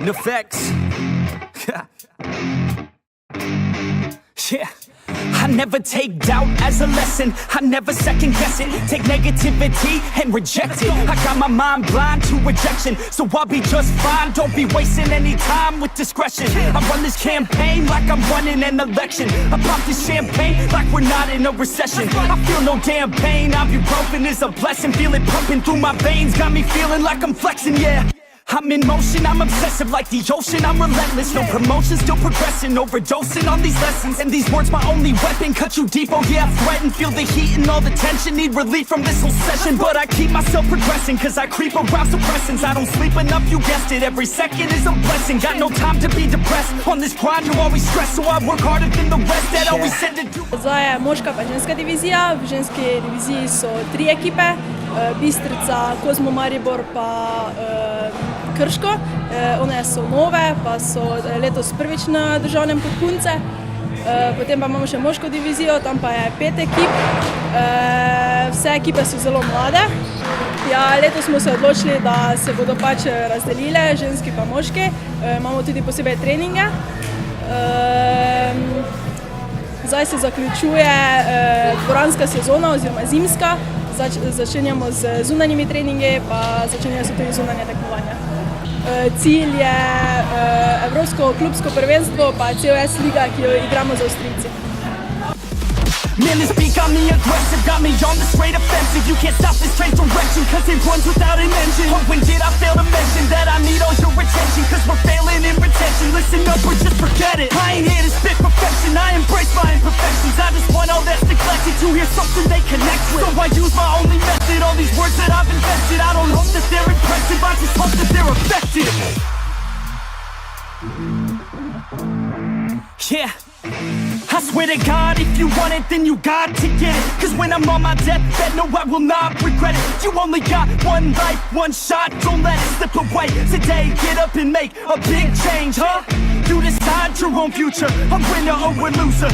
effects. Yeah. I never take doubt as a lesson. I never second guess it. Take negativity and reject it. I got my mind blind to rejection, so I'll be just fine. Don't be wasting any time with discretion. I run this campaign like I'm running an election. I pop this champagne like we're not in a recession. I feel no damn pain. Ibuprofen is a blessing. Feel it pumping through my veins. Got me feeling like I'm flexing, yeah. I'm in motion, I'm obsessive like the ocean, I'm relentless. No promotion, still progressing, overdosing on these lessons. And these words my only weapon, cut you deep, oh yeah, I threaten. Feel the heat and all the tension, need relief from this whole session. But I keep myself progressing, cause I creep around suppressants. I don't sleep enough, you guessed it, every second is a blessing. Got no time to be depressed, on this grind you always stress. So I work harder than the rest that always said to do. Zdaj je moška pa ženska divizija, v ženski diviziji so 3 ekipe, Bistrica, Kozmo Maribor pa Krško. One so nove, pa so letos prvič na državnem kot punce. Potem pa imamo še moško divizijo, tam pa je 5 ekip. Vse ekipe so zelo mlade. Ja, letos smo se odločili, da se bodo pač razdelile, ženski pa moški. Imamo tudi posebej treninge. Zdaj se zaključuje dvoranska sezona oziroma zimska. Začenjamo z zunanjimi treningi, pa začenjajo se tudi zunanje tekmovanja. Cilj je evropsko klubsko prvenstvo, pa COS liga, ki jo igramo z Avstrijci. Man, this beat got me aggressive, got me on the straight offensive. You can't stop this train direction, cause it runs without an engine. But when did I fail to mention that I need all your attention? Cause we're failing in retention, listen up or just forget it. I ain't here to spit perfection, I embrace my imperfections. I just want all that's neglected to hear something they connect with. So I use my only method, all these words that I've invented. I don't hope that they're impressive, I just hope that they're effective. Yeah. I swear to God, if you want it, then you got to get it. Cause when I'm on my deathbed, no, I will not regret it. You only got one life, one shot, don't let it slip away. Today, get up and make a big change, huh? You decide your own future, a winner or a loser.